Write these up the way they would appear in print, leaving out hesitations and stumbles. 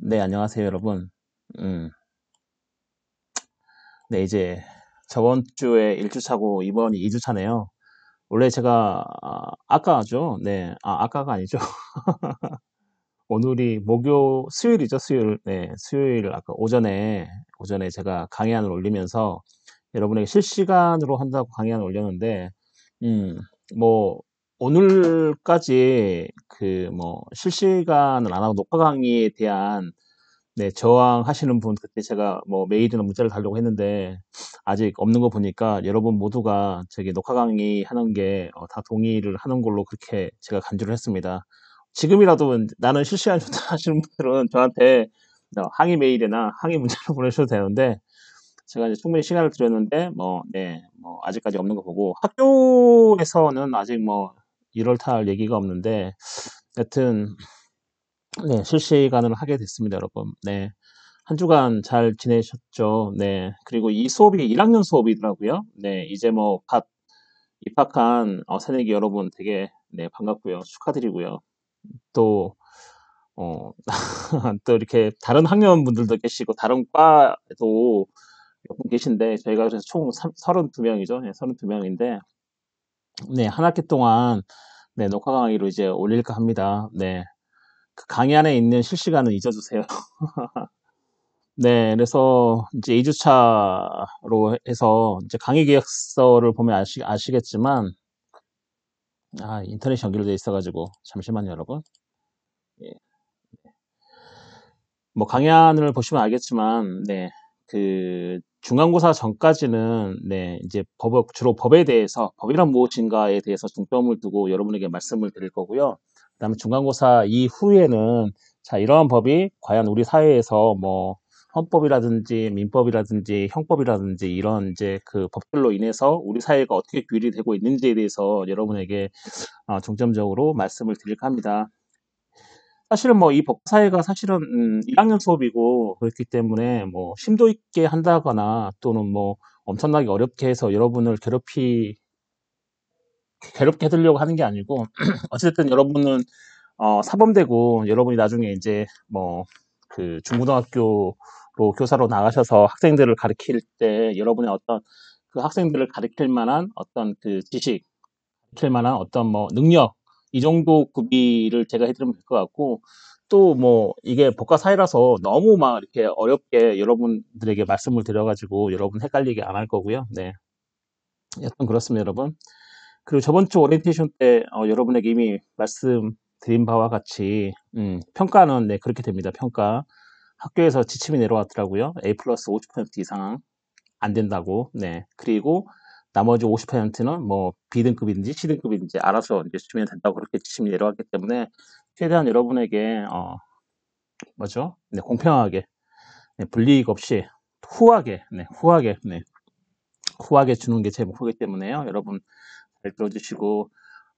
네, 안녕하세요, 여러분. 음, 네, 이제 저번 주에 1주차고 이번이 2주차네요. 원래 제가 아까죠. 네, 아까가 아니죠. 오늘이 수요일이죠, 수요일. 네, 수요일 아까 오전에 제가 강의안을 올리면서 여러분에게 실시간으로 한다고 강의안을 올렸는데, 음, 뭐 오늘까지 실시간을 안 하고 녹화 강의에 대한 네, 저항하시는 분, 그때 제가 뭐 메일이나 문자를 달려고 했는데, 아직 없는 거 보니까 여러분 모두가 저기 녹화 강의 하는 게 다 동의를 하는 걸로 그렇게 제가 간주를 했습니다. 지금이라도 나는 실시간 좋다 하시는 분들은 저한테 항의 메일이나 항의 문자로 보내셔도 되는데, 제가 이제 충분히 시간을 드렸는데, 네, 아직까지 없는 거 보고, 학교에서는 아직 1월 달 얘기가 없는데, 여튼, 네, 실시간으로 하게 됐습니다, 여러분. 네. 한 주간 잘 지내셨죠? 네. 그리고 이 수업이 1학년 수업이더라고요. 네. 이제 갓 입학한 새내기 여러분 되게, 네, 반갑고요. 축하드리고요. 또, 어, 또 이렇게 다른 학년 분들도 계시고, 다른 과에도 몇 분 계신데, 저희가 그래서 총 32명이죠. 네, 32명인데, 네, 한 학기 동안, 네, 녹화 강의로 이제 올릴까 합니다. 네. 그 강의 안에 있는 실시간은 잊어주세요. 네, 그래서 이제 2주차로 해서 이제 강의 계약서를 보면 아시겠지만, 인터넷이 연결되어 있어가지고, 잠시만요, 여러분. 예. 뭐 강의안을 보시면 알겠지만, 네, 그 중간고사 전까지는 네, 이제 주로 법에 대해서, 법이란 무엇인가에 대해서 중점을 두고 여러분에게 말씀을 드릴 거고요. 그다음에 중간고사 이후에는 자, 이러한 법이 과연 우리 사회에서 헌법이라든지 민법이라든지 형법이라든지 이런 이제 그 법들로 인해서 우리 사회가 어떻게 규율이 되고 있는지에 대해서 여러분에게 중점적으로 말씀을 드릴까 합니다. 사실은 이 법사위가 사실은 1학년 수업이고 그렇기 때문에 심도 있게 한다거나 또는 엄청나게 어렵게 해서 여러분을 괴롭게 해드리려고 하는 게 아니고 어쨌든 여러분은 사범되고 여러분이 나중에 이제 그 중고등학교로 교사로 나가셔서 학생들을 가르칠 때 여러분의 어떤 그 학생들을 가르칠 만한 어떤 그 지식, 가르칠 만한 어떤 능력 이 정도 구비를 제가 해드리면 될 것 같고 또 이게 법과 사회라서 너무 막 이렇게 어렵게 여러분들에게 말씀을 드려가지고 여러분 헷갈리게 안 할 거고요. 네, 여튼 그렇습니다, 여러분. 그리고 저번 주 오리엔테이션 때 여러분에게 이미 말씀드린 바와 같이 평가는 네, 그렇게 됩니다. 평가 학교에서 지침이 내려왔더라고요. A 플러스 50% 이상 안 된다고. 네, 그리고 나머지 50%는 B등급인지 C등급인지 알아서 이제 주면 된다고 그렇게 지침이 내려왔기 때문에 최대한 여러분에게 뭐죠? 네, 공평하게 네, 불이익 없이 후하게 주는 게 제 목표이기 때문에요. 여러분 잘 들어주시고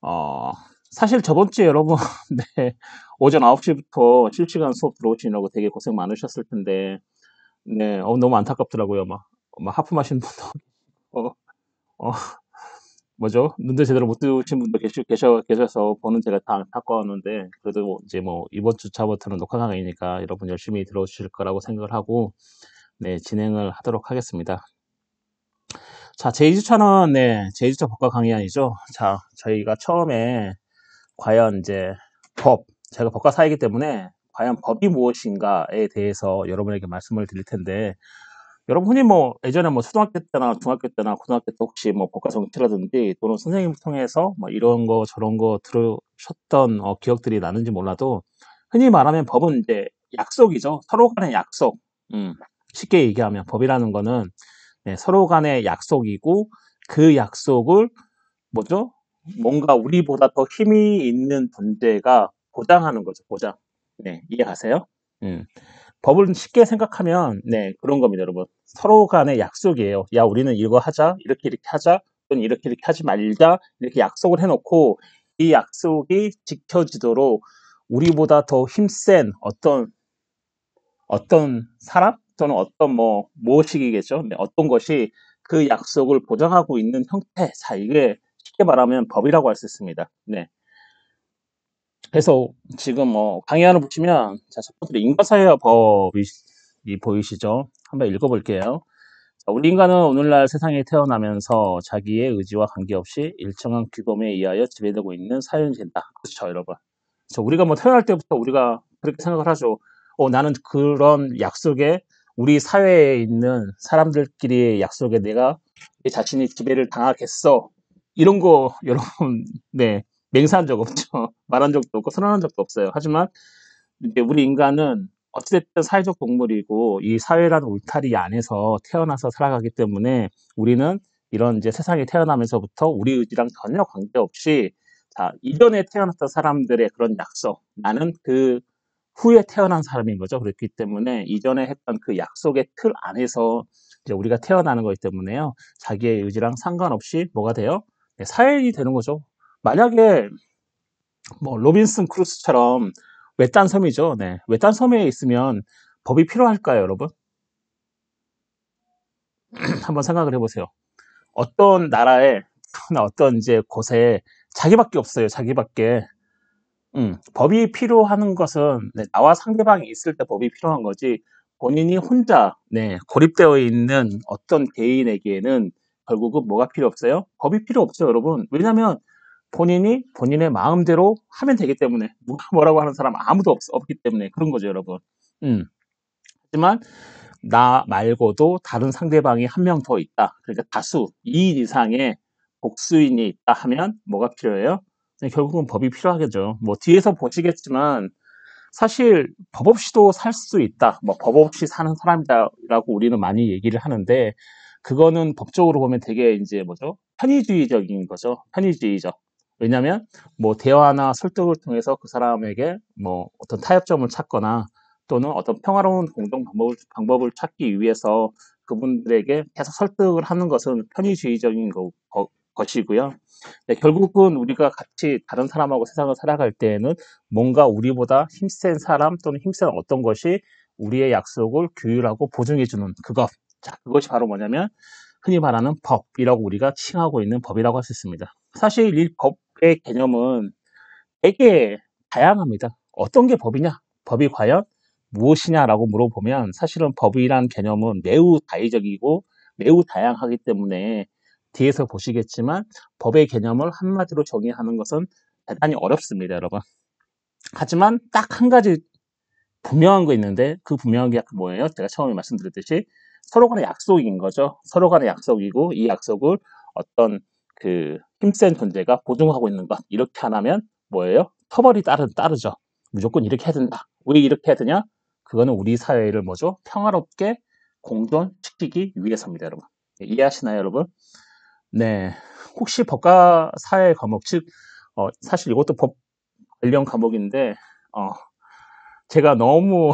어, 사실 저번 주에 여러분 네, 오전 9시부터 실시간 수업 들어오시느라고 되게 고생 많으셨을 텐데 네, 너무 안타깝더라고요. 막 하품하신 분도 어, 어, 뭐죠? 눈도 제대로 못 뜨신 분도 계셔서 보는 제가 다 안타까웠는데 그래도 이제 이번 주차부터는 녹화 강의니까 여러분 열심히 들어주실 거라고 생각을 하고 네, 진행을 하도록 하겠습니다. 자, 제2주차는 네, 제2주차 법과 강의안이죠. 자, 저희가 처음에 과연 이제 제가 법과사이기 때문에 과연 법이 무엇인가에 대해서 여러분에게 말씀을 드릴 텐데, 여러분 흔히 예전에 초등학교 때나 중학교 때나 고등학교 때 혹시 법과 정치라든지 또는 선생님을 통해서 이런 거 저런 거 들으셨던 기억들이 나는지 몰라도 흔히 말하면 법은 이제 약속이죠. 서로 간의 약속. 쉽게 얘기하면 법이라는 거는 네, 서로 간의 약속이고 그 약속을 뭐죠? 뭔가 우리보다 더 힘이 있는 존재가 보장하는 거죠. 보장. 네, 이해하세요? 음. 법을 쉽게 생각하면 네, 그런 겁니다, 여러분. 서로 간의 약속이에요. 야, 우리는 이거 하자. 이렇게 하자. 또는 이렇게 하지 말자. 이렇게 약속을 해놓고 이 약속이 지켜지도록 우리보다 더 힘센 어떤 사람 또는 어떤 무엇이겠죠. 네, 어떤 것이 그 약속을 보장하고 있는 형태. 자, 이게 쉽게 말하면 법이라고 할 수 있습니다. 네. 그래서 지금 강의안을 보시면, 자, 첫 번째로 인과사회와 법이 보이시죠? 한번 읽어볼게요. 자, 우리 인간은 오늘날 세상에 태어나면서 자기의 의지와 관계없이 일정한 규범에 의하여 지배되고 있는 사회인이 된다. 그렇죠, 여러분. 그래서 우리가 뭐 태어날 때부터 우리가 그렇게 생각을 하죠. 나는 그런 약속에, 우리 사회에 있는 사람들끼리의 약속에 내가 내 자신이 지배를 당하겠어. 이런 거 여러분, 네, 맹세한 적 없죠. 말한 적도 없고 선언한 적도 없어요. 하지만 이제 우리 인간은 어찌됐든 사회적 동물이고 이 사회라는 울타리 안에서 태어나서 살아가기 때문에 우리는 이런 이제 세상에 태어나면서부터 우리 의지랑 전혀 관계없이, 자, 이전에 태어났던 사람들의 그런 약속, 나는 그 후에 태어난 사람인 거죠. 그렇기 때문에 이전에 했던 그 약속의 틀 안에서 이제 우리가 태어나는 거기 때문에요. 자기의 의지랑 상관없이 뭐가 돼요? 네, 사회인이 되는 거죠. 만약에 뭐 로빈슨 크루소처럼 외딴 섬이죠. 네, 외딴 섬에 있으면 법이 필요할까요, 여러분? 한번 생각을 해보세요. 어떤 나라에 어떤 이제 곳에 자기밖에 없어요. 자기밖에. 법이 필요한 것은, 네, 나와 상대방이 있을 때 법이 필요한 거지, 본인이 혼자, 네, 고립되어 있는 어떤 개인에게는 결국은 뭐가 필요 없어요? 법이 필요 없어요, 여러분. 왜냐하면 본인이 본인의 마음대로 하면 되기 때문에, 누가 뭐라고 하는 사람 아무도 없기 때문에 그런 거죠, 여러분. 음. 하지만 나 말고도 다른 상대방이 한 명 더 있다. 그러니까 다수, 2인 이상의 복수인이 있다 하면 뭐가 필요해요? 네, 결국은 법이 필요하겠죠. 뭐 뒤에서 보시겠지만 사실 법 없이도 살 수 있다. 뭐 법 없이 사는 사람이다라고 우리는 많이 얘기를 하는데, 그거는 법적으로 보면 되게 이제 뭐죠? 편의주의적인 거죠. 편의주의적. 왜냐하면 뭐 대화나 설득을 통해서 그 사람에게 뭐 어떤 타협점을 찾거나 또는 어떤 평화로운 공동 방법을 찾기 위해서 그분들에게 계속 설득을 하는 것은 편의주의적인 것이고요. 네, 결국은 우리가 같이 다른 사람하고 세상을 살아갈 때에는 뭔가 우리보다 힘센 사람 또는 힘센 어떤 것이 우리의 약속을 규율하고 보증해주는 그것. 자, 그것이 바로 뭐냐면 흔히 말하는 법이라고 우리가 칭하고 있는 법이라고 할 수 있습니다. 사실 이 법의 개념은 되게 다양합니다. 어떤 게 법이냐? 법이 과연 무엇이냐라고 물어보면 사실은 법이란 개념은 매우 다의적이고 매우 다양하기 때문에 뒤에서 보시겠지만 법의 개념을 한마디로 정의하는 것은 대단히 어렵습니다, 여러분. 하지만 딱 한 가지 분명한 거 있는데, 그 분명한 게 뭐예요? 제가 처음에 말씀드렸듯이 서로 간의 약속인 거죠. 서로 간의 약속이고 이 약속을 어떤 그 힘센 존재가 보증하고 있는 것, 이렇게 하면 뭐예요? 처벌이 따르죠. 무조건 이렇게 해야 된다. 왜 이렇게 해야 되냐? 그거는 우리 사회를 뭐죠? 평화롭게 공존시키기 위해서입니다, 여러분. 네, 이해하시나요, 여러분? 네. 혹시 법과 사회 과목, 즉 사실 이것도 법 관련 과목인데, 어, 제가 너무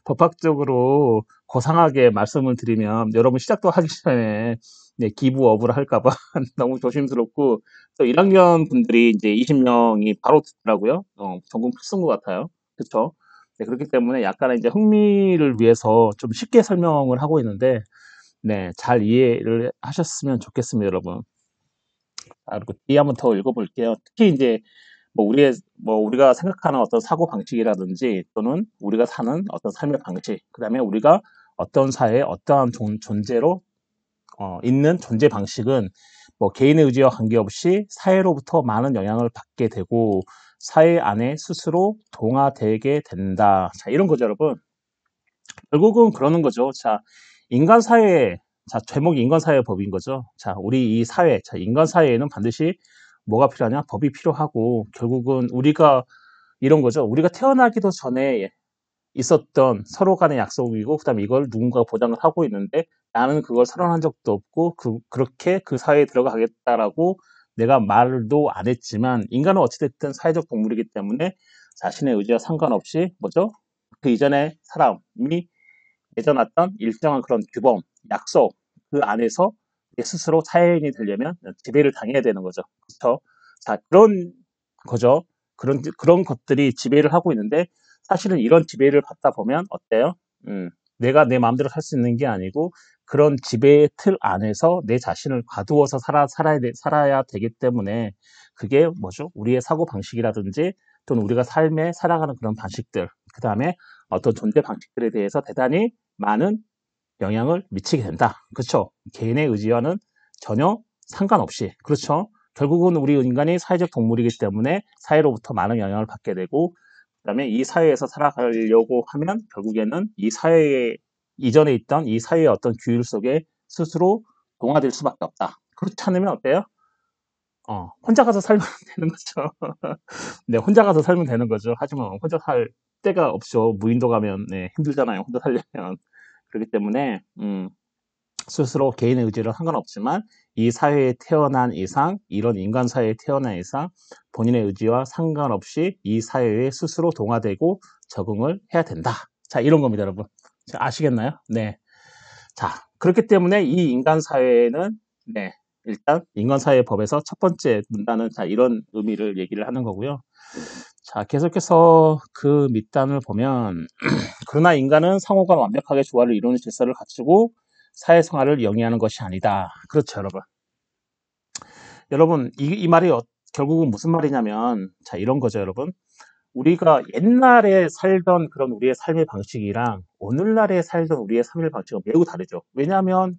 법학적으로 고상하게 말씀을 드리면 여러분 시작도 하기 전에 네, 기부업을 할까봐 너무 조심스럽고, 또 1학년 분들이 이제 20명이 바로 듣더라고요. 전공 필수인 것 같아요. 그쵸? 네, 그렇기 때문에 약간의 이제 흥미를 위해서 좀 쉽게 설명을 하고 있는데, 네, 잘 이해를 하셨으면 좋겠습니다, 여러분. 그리고 뒤에 한번 더 읽어볼게요. 특히 이제 우리가 생각하는 어떤 사고 방식이라든지 또는 우리가 사는 어떤 삶의 방식, 그다음에 우리가 어떤 사회에 어떠한 존재로 있는 존재 방식은 뭐 개인의 의지와 관계없이 사회로부터 많은 영향을 받게 되고 사회 안에 스스로 동화되게 된다. 자, 이런 거죠, 여러분. 결국은 그러는 거죠. 자, 인간 사회, 자, 제목이 인간 사회 법인 거죠. 자, 우리 이 사회, 자, 인간 사회에는 반드시 뭐가 필요하냐? 법이 필요하고, 결국은 우리가 이런 거죠. 우리가 태어나기도 전에 있었던 서로 간의 약속이고, 그다음에 이걸 누군가가 보장을 하고 있는데 나는 그걸 선언한 적도 없고, 그렇게 그 사회에 들어가겠다라고 내가 말도 안 했지만, 인간은 어찌됐든 사회적 동물이기 때문에 자신의 의지와 상관없이 뭐죠? 그 이전에 사람이 맺어놨던 일정한 그런 규범, 약속, 그 안에서 스스로 사회인이 되려면 지배를 당해야 되는 거죠. 그렇죠? 자, 그런 거죠. 그런 것들이 지배를 하고 있는데, 사실은 이런 지배를 받다 보면 어때요? 내가 내 마음대로 살 수 있는 게 아니고 그런 지배의 틀 안에서 내 자신을 가두어서 살아야 되기 때문에 그게 뭐죠? 우리의 사고 방식이라든지 또는 우리가 삶에 살아가는 그런 방식들, 그 다음에 어떤 존재 방식들에 대해서 대단히 많은 영향을 미치게 된다. 그렇죠? 개인의 의지와는 전혀 상관없이. 그렇죠? 결국은 우리 인간이 사회적 동물이기 때문에 사회로부터 많은 영향을 받게 되고, 그다음에 이 사회에서 살아가려고 하면 결국에는 이 사회에 이전에 있던 이 사회의 어떤 규율 속에 스스로 동화될 수밖에 없다. 그렇지 않으면 어때요? 혼자 가서 살면 되는 거죠. 네, 혼자 가서 살면 되는 거죠. 하지만 혼자 살 데가 없죠. 무인도 가면 네, 힘들잖아요. 혼자 살려면. 그렇기 때문에 스스로 개인의 의지로 상관없지만 이 사회에 태어난 이상, 이런 인간 사회에 태어난 이상 본인의 의지와 상관없이 이 사회에 스스로 동화되고 적응을 해야 된다. 자, 이런 겁니다, 여러분. 자, 아시겠나요? 네. 자, 그렇기 때문에 이 인간 사회는 네, 일단 인간 사회 법에서 첫 번째 문단은 자, 이런 의미를 얘기를 하는 거고요. 자, 계속해서 그 밑단을 보면 그러나 인간은 상호간 완벽하게 조화를 이루는 질서를 갖추고 사회생활을 영위하는 것이 아니다. 그렇죠, 여러분. 여러분, 이 말이 결국은 무슨 말이냐면, 자, 이런 거죠, 여러분. 우리가 옛날에 살던 그런 우리의 삶의 방식이랑 오늘날에 살던 우리의 삶의 방식은 매우 다르죠. 왜냐하면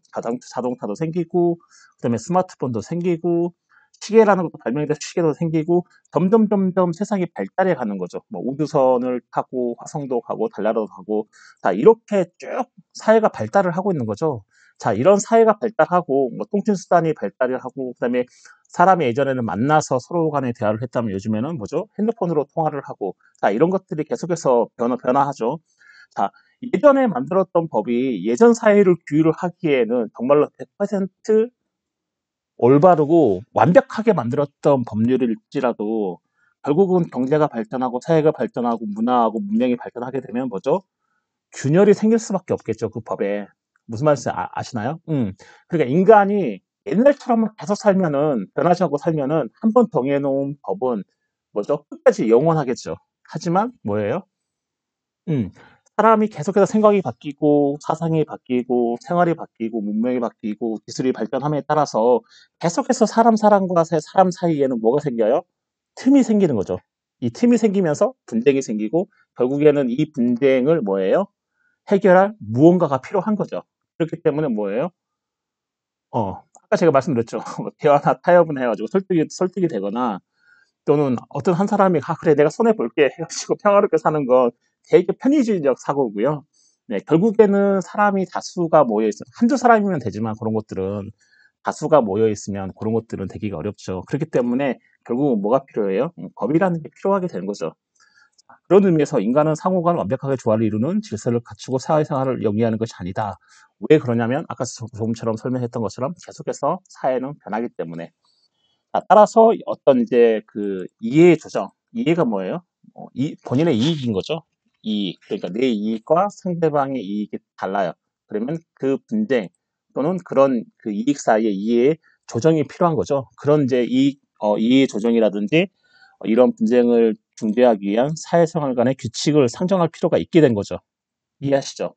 자동차도 생기고, 그 다음에 스마트폰도 생기고, 시계라는 것도 발명이 돼서 시계도 생기고, 점점 세상이 발달해 가는 거죠. 뭐, 우주선을 타고, 화성도 가고, 달나라도 가고, 자, 이렇게 쭉 사회가 발달을 하고 있는 거죠. 자, 이런 사회가 발달하고, 뭐, 통신수단이 발달을 하고, 그 다음에 사람이 예전에는 만나서 서로 간에 대화를 했다면 요즘에는 뭐죠? 핸드폰으로 통화를 하고, 자, 이런 것들이 계속해서 변화하죠. 자, 예전에 만들었던 법이 예전 사회를 규율을 하기에는 정말로 100% 올바르고 완벽하게 만들었던 법률일지라도 결국은 경제가 발전하고 사회가 발전하고 문화하고 문명이 발전하게 되면 뭐죠? 균열이 생길 수밖에 없겠죠, 그 법에. 무슨 말인지 아시나요? 그러니까 인간이 옛날처럼 계속 살면은, 변하지 않고 살면은, 한 번 정해놓은 법은 뭐죠? 끝까지 영원하겠죠. 하지만 뭐예요? 음, 사람이 계속해서 생각이 바뀌고, 사상이 바뀌고, 생활이 바뀌고, 문명이 바뀌고, 기술이 발전함에 따라서 계속해서 사람과 사람 사이에는 뭐가 생겨요? 틈이 생기는 거죠. 이 틈이 생기면서 분쟁이 생기고, 결국에는 이 분쟁을 뭐예요? 해결할 무언가가 필요한 거죠. 그렇기 때문에 뭐예요? 아까 제가 말씀드렸죠. 대화나 타협을 해가지고 설득이 되거나 또는 어떤 한 사람이 그래 내가 손해 볼게 해가지고 평화롭게 사는 건 되게 편의주의적 사고고요. 네, 결국에는 사람이 다수가 모여 있어 한두 사람이면 되지만 그런 것들은 다수가 모여 있으면 그런 것들은 되기가 어렵죠. 그렇기 때문에 결국은 뭐가 필요해요? 법이라는 게 필요하게 되는 거죠. 그런 의미에서 인간은 상호간 완벽하게 조화를 이루는 질서를 갖추고 사회생활을 영위하는 것이 아니다. 왜 그러냐면 아까 조금처럼 설명했던 것처럼 계속해서 사회는 변하기 때문에. 따라서 어떤 이제 그 이해 조정, 이해가 뭐예요? 본인의 이익인 거죠. 이익. 그러니까 내 이익과 상대방의 이익이 달라요. 그러면 그 분쟁 또는 그런 그 이익 사이의 이해 조정이 필요한 거죠. 그런 이제 이해 조정이라든지 이런 분쟁을 중재하기 위한 사회생활 간의 규칙을 상정할 필요가 있게 된 거죠. 이해하시죠?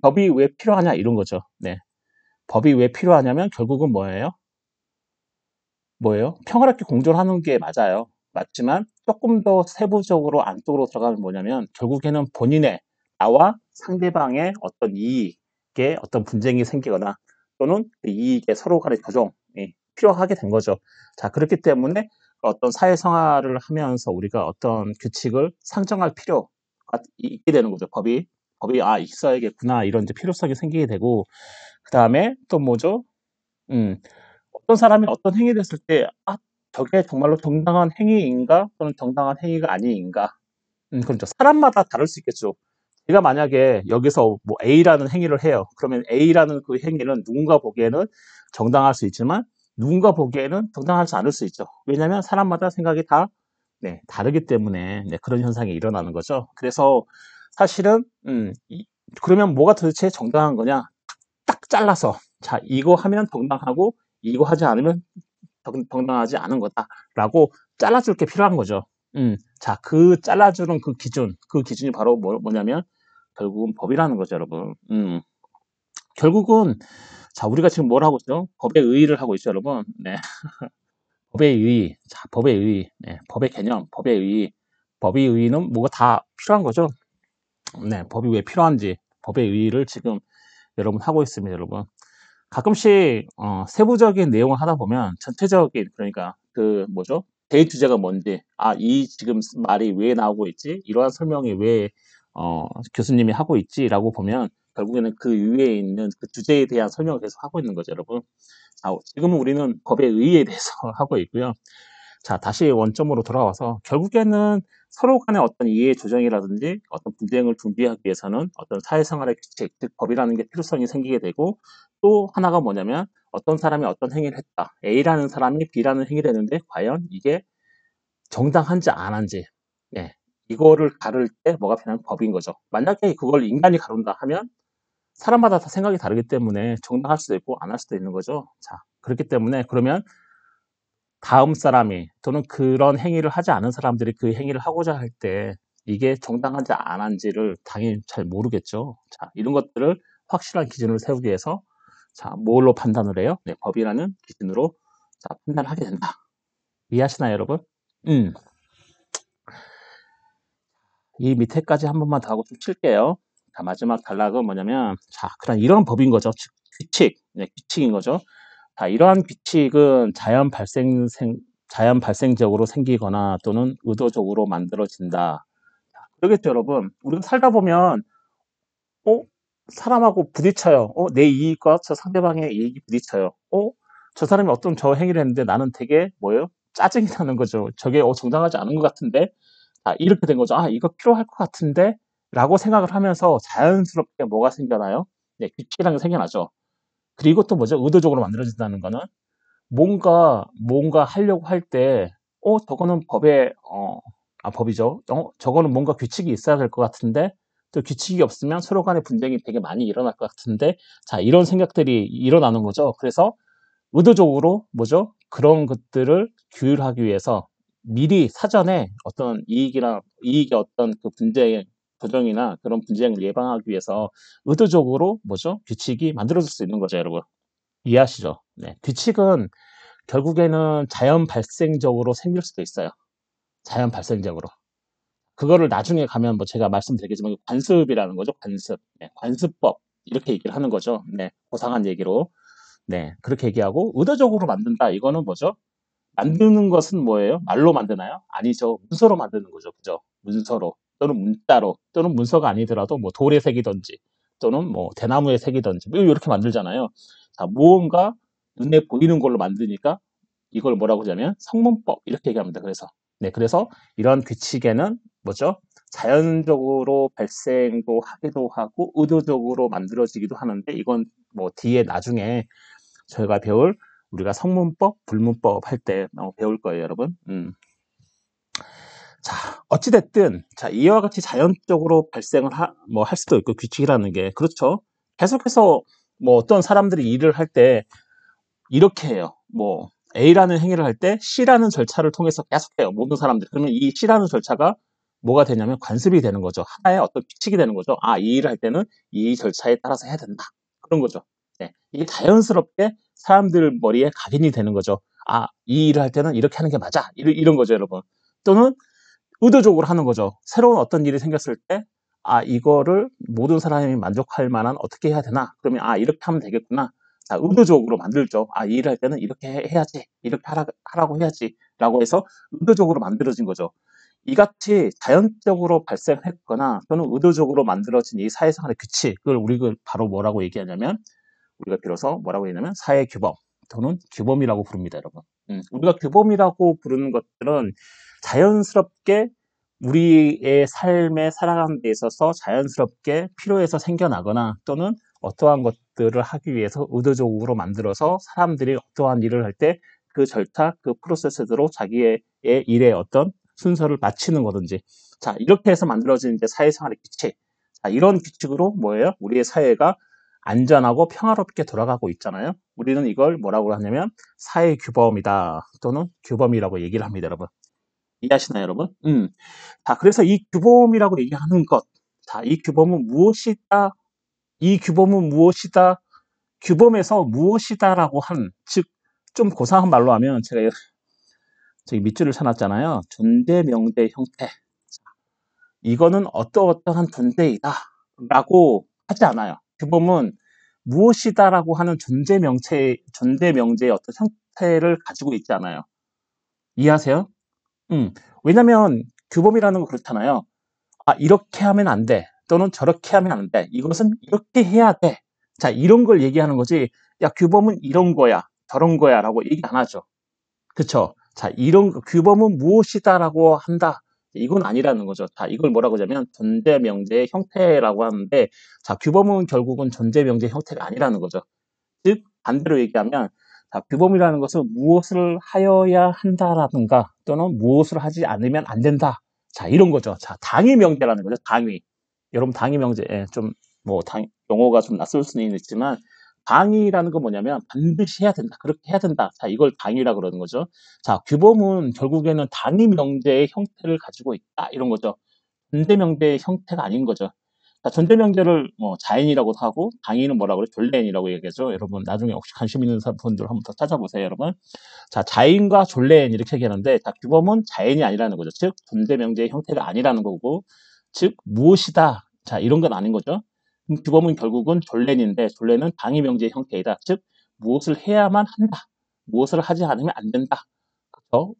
법이 왜 필요하냐 이런 거죠. 네. 법이 왜 필요하냐면 결국은 뭐예요? 평화롭게 공존하는 게 맞아요. 맞지만 조금 더 세부적으로 안쪽으로 들어가면 뭐냐면 결국에는 본인의 나와 상대방의 어떤 이익에 어떤 분쟁이 생기거나 또는 그 이익의 서로 간의 조정이 필요하게 된 거죠. 자, 그렇기 때문에 어떤 사회생활을 하면서 우리가 어떤 규칙을 상정할 필요가 있게 되는 거죠. 법이 있어야겠구나 이런 이제 필요성이 생기게 되고 그 다음에 또 뭐죠? 음, 어떤 사람이 어떤 행위를 했을 때, 저게 정말로 정당한 행위인가? 또는 정당한 행위가 아닌가? 그렇죠. 사람마다 다를 수 있겠죠. 제가 만약에 여기서 뭐 A라는 행위를 해요. 그러면 A라는 그 행위는 누군가 보기에는 정당할 수 있지만, 누군가 보기에는 정당하지 않을 수 있죠. 왜냐하면 사람마다 생각이 다 다르기 때문에 그런 현상이 일어나는 거죠. 그래서 사실은, 그러면 뭐가 도대체 정당한 거냐? 딱 잘라서, 자, 이거 하면 정당하고, 이거 하지 않으면 정당하지 않은 거다라고 잘라줄 게 필요한 거죠. 자, 그 잘라주는 그 기준이 바로 뭐냐면 결국은 법이라는 거죠, 여러분. 결국은 자, 우리가 지금 뭘 하고 있죠? 법의 의의를 하고 있죠, 여러분. 네. 법의 의의, 자, 법의 의의, 네, 법의 개념, 법의 의의. 법의 의의는 뭐가 다 필요한 거죠. 네, 법이 왜 필요한지 법의 의의를 지금 여러분 하고 있습니다, 여러분. 가끔씩 세부적인 내용을 하다 보면 전체적인 그러니까 그 뭐죠? 대의 주제가 뭔지 이 지금 말이 왜 나오고 있지? 이러한 설명이 왜 교수님이 하고 있지라고 보면 결국에는 그 위에 있는 그 주제에 대한 설명을 계속 하고 있는 거죠, 여러분. 지금은 우리는 법의 의의에 대해서 하고 있고요. 자, 다시 원점으로 돌아와서 결국에는 서로 간의 어떤 이해 조정이라든지 어떤 분쟁을 준비하기 위해서는 어떤 사회생활의 규칙, 즉 법이라는 게 필요성이 생기게 되고 또 하나가 뭐냐면 어떤 사람이 어떤 행위를 했다. A라는 사람이 B라는 행위를 했는데 과연 이게 정당한지 안 한지 이거를 가를 때 뭐가 필요한 법인 거죠. 만약에 그걸 인간이 가른다 하면 사람마다 다 생각이 다르기 때문에 정당할 수도 있고 안 할 수도 있는 거죠. 자, 그렇기 때문에 그러면 다음 사람이 또는 그런 행위를 하지 않은 사람들이 그 행위를 하고자 할 때 이게 정당한지 안 한지를 당연히 잘 모르겠죠. 자, 이런 것들을 확실한 기준을 세우기 위해서 자, 뭘로 판단을 해요? 네, 법이라는 기준으로 자, 판단하게 된다. 이해하시나요, 여러분? 이 밑에까지 한 번만 더 하고 좀 칠게요. 자, 마지막 단락은 뭐냐면 자, 그런 이런 법인 거죠. 즉 규칙, 규칙인 거죠. 자, 이러한 규칙은 자연 발생적으로 생기거나 또는 의도적으로 만들어진다. 그러겠죠, 여러분. 우리가 살다 보면, 사람하고 부딪혀요. 내 이익과 저 상대방의 이익이 부딪혀요. 저 사람이 어떤 저 행위를 했는데 나는 되게 뭐예요? 짜증이 나는 거죠. 저게 정당하지 않은 것 같은데, 이렇게 된 거죠. 이거 필요할 것 같은데, 라고 생각을 하면서 자연스럽게 뭐가 생겨나요? 네, 규칙이라는 게 생겨나죠. 그리고 또 뭐죠? 의도적으로 만들어진다는 거는 뭔가 하려고 할 때, 저거는 법이죠. 저거는 뭔가 규칙이 있어야 될 것 같은데, 또 규칙이 없으면 서로 간의 분쟁이 되게 많이 일어날 것 같은데, 자, 이런 생각들이 일어나는 거죠. 그래서 의도적으로 뭐죠? 그런 것들을 규율하기 위해서 미리 사전에 어떤 이익의 어떤 그 조정이나 그런 분쟁을 예방하기 위해서 의도적으로 뭐죠? 규칙이 만들어질 수 있는 거죠, 여러분. 이해하시죠? 네. 규칙은 결국에는 자연 발생적으로 생길 수도 있어요. 자연 발생적으로. 그거를 나중에 가면 뭐 제가 말씀드리겠지만 관습이라는 거죠. 관습. 네, 관습법. 이렇게 얘기를 하는 거죠. 네. 고상한 얘기로. 네. 그렇게 얘기하고 의도적으로 만든다. 이거는 뭐죠? 만드는 것은 뭐예요? 말로 만드나요? 아니죠. 문서로 만드는 거죠. 그죠? 문서로. 또는 문자로. 또는 문서가 아니더라도 뭐 돌에 새기든지 또는 뭐 대나무에 새기든지 뭐 이렇게 만들잖아요. 자, 무언가 눈에 보이는 걸로 만드니까 이걸 뭐라고 하냐면 성문법 이렇게 얘기합니다. 그래서 이런 규칙에는 뭐죠? 자연적으로 발생도 하기도 하고 의도적으로 만들어지기도 하는데 이건 뭐 뒤에 나중에 저희가 배울 우리가 성문법, 불문법 할 때 배울 거예요, 여러분. 자, 어찌됐든 자, 이와 같이 자연적으로 발생을 할 수도 있고 규칙이라는 게 그렇죠. 계속해서 뭐 어떤 사람들이 일을 할 때 이렇게 해요. 뭐 A라는 행위를 할 때 C라는 절차를 통해서 계속해요. 모든 사람들이. 그러면 이 C라는 절차가 뭐가 되냐면 관습이 되는 거죠. 하나의 어떤 규칙이 되는 거죠. 이 일을 할 때는 이 절차에 따라서 해야 된다. 그런 거죠. 네. 이게 자연스럽게 사람들 머리에 각인이 되는 거죠. 이 일을 할 때는 이렇게 하는 게 맞아. 이런 거죠, 여러분. 또는 의도적으로 하는 거죠. 새로운 어떤 일이 생겼을 때, 이거를 모든 사람이 만족할 만한 어떻게 해야 되나? 그러면, 이렇게 하면 되겠구나. 자, 의도적으로 만들죠. 이 일을 할 때는 이렇게 해야지. 이렇게 하라고 해야지. 라고 해서 의도적으로 만들어진 거죠. 이같이 자연적으로 발생했거나 또는 의도적으로 만들어진 이 사회생활의 규칙을 우리가 바로 뭐라고 얘기하냐면, 우리가 비로소 뭐라고 얘기하냐면 사회규범 또는 규범이라고 부릅니다, 여러분. 우리가 규범이라고 부르는 것들은 자연스럽게 우리의 삶에 살아가는 데 있어서 자연스럽게 필요해서 생겨나거나 또는 어떠한 것들을 하기 위해서 의도적으로 만들어서 사람들이 어떠한 일을 할 때 그 절차, 그 프로세스대로 자기의 일의 어떤 순서를 마치는 거든지 자 이렇게 해서 만들어진 이제 사회생활의 규칙 자, 이런 규칙으로 뭐예요? 우리의 사회가 안전하고 평화롭게 돌아가고 있잖아요. 우리는 이걸 뭐라고 하냐면 사회규범이다 또는 규범이라고 얘기를 합니다, 여러분. 이해하시나요, 여러분? 자, 그래서 이 규범이라고 얘기하는 것. 자, 이 규범은 무엇이다? 이 규범은 무엇이다? 규범에서 무엇이다라고 즉, 좀 고상한 말로 하면 제가 저기 밑줄을 쳐놨잖아요. 존재, 명대, 형태. 이거는 어떠어떠한 존재이다 라고 하지 않아요. 규범은 무엇이다라고 하는 존재 명제의 어떤 형태를 가지고 있지 않아요. 이해하세요? 왜냐면 규범이라는 거 그렇잖아요. 아, 이렇게 하면 안 돼. 또는 저렇게 하면 안 돼. 이것은 이렇게 해야 돼. 자, 이런 걸 얘기하는 거지. 야, 규범은 이런 거야. 저런 거야. 라고 얘기 안 하죠. 그쵸? 자, 규범은 무엇이다라고 한다. 이건 아니라는 거죠. 자, 이걸 뭐라고 하냐면 존재 명제의 형태라고 하는데, 자, 규범은 결국은 존재 명제의 형태가 아니라는 거죠. 즉, 반대로 얘기하면, 자, 규범이라는 것은 무엇을 하여야 한다라든가, 또는 무엇을 하지 않으면 안 된다. 자, 이런 거죠. 자, 당위 명제라는 거죠. 당위. 여러분, 당위 명제, 좀, 용어가 좀 낯설 수는 있지만, 당위라는 건 뭐냐면 반드시 해야 된다. 그렇게 해야 된다. 자, 이걸 당위라 그러는 거죠. 자, 규범은 결국에는 당위 명제의 형태를 가지고 있다. 이런 거죠. 존재 명제의 형태가 아닌 거죠. 자, 존재 명제를 자연이라고도 하고 당위는 뭐라고 그래? 존재인이라고 얘기하죠. 여러분 나중에 혹시 관심 있는 분들 한번 더 찾아보세요, 여러분. 자, 자연과 존재인 이렇게 얘기하는데, 자, 규범은 자연이 아니라는 거죠. 즉, 존재 명제의 형태가 아니라는 거고, 즉 무엇이다. 자, 이런 건 아닌 거죠. 규범은 결국은 존재인인데 존재는 당위 명제의 형태이다. 즉 무엇을 해야만 한다. 무엇을 하지 않으면 안 된다.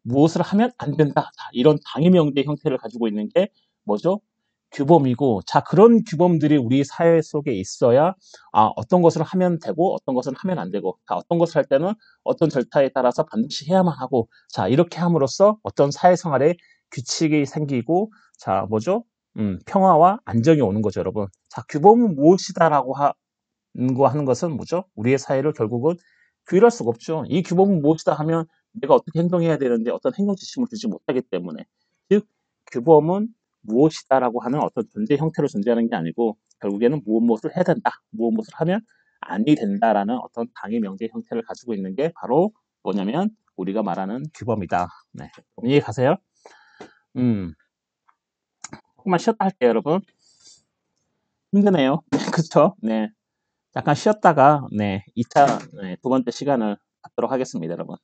무엇을 하면 안 된다. 자, 이런 당위 명제의 형태를 가지고 있는 게 뭐죠? 규범이고, 자, 그런 규범들이 우리 사회 속에 있어야, 아, 어떤 것을 하면 되고, 어떤 것은 하면 안 되고, 자, 어떤 것을 할 때는 어떤 절차에 따라서 반드시 해야만 하고, 자, 이렇게 함으로써 어떤 사회생활에 규칙이 생기고, 자, 뭐죠? 평화와 안정이 오는 거죠, 여러분. 자, 규범은 무엇이다라고 하는 것은 뭐죠? 우리의 사회를 결국은 규율할 수가 없죠. 이 규범은 무엇이다 하면 내가 어떻게 행동해야 되는데 어떤 행동 지침을 주지 못하기 때문에. 즉, 규범은 무엇이다라고 하는 어떤 존재 형태로 존재하는 게 아니고 결국에는 무엇을 해야 된다. 무엇을 하면 아니 된다라는 어떤 당위 명제 형태를 가지고 있는 게 바로 뭐냐면 우리가 말하는 규범이다. 네. 이해 가세요? 조금만 쉬었다 할게요, 여러분. 힘드네요. 그쵸? 네. 약간 쉬었다가, 네, 2차, 두 번째 시간을 갖도록 하겠습니다, 여러분.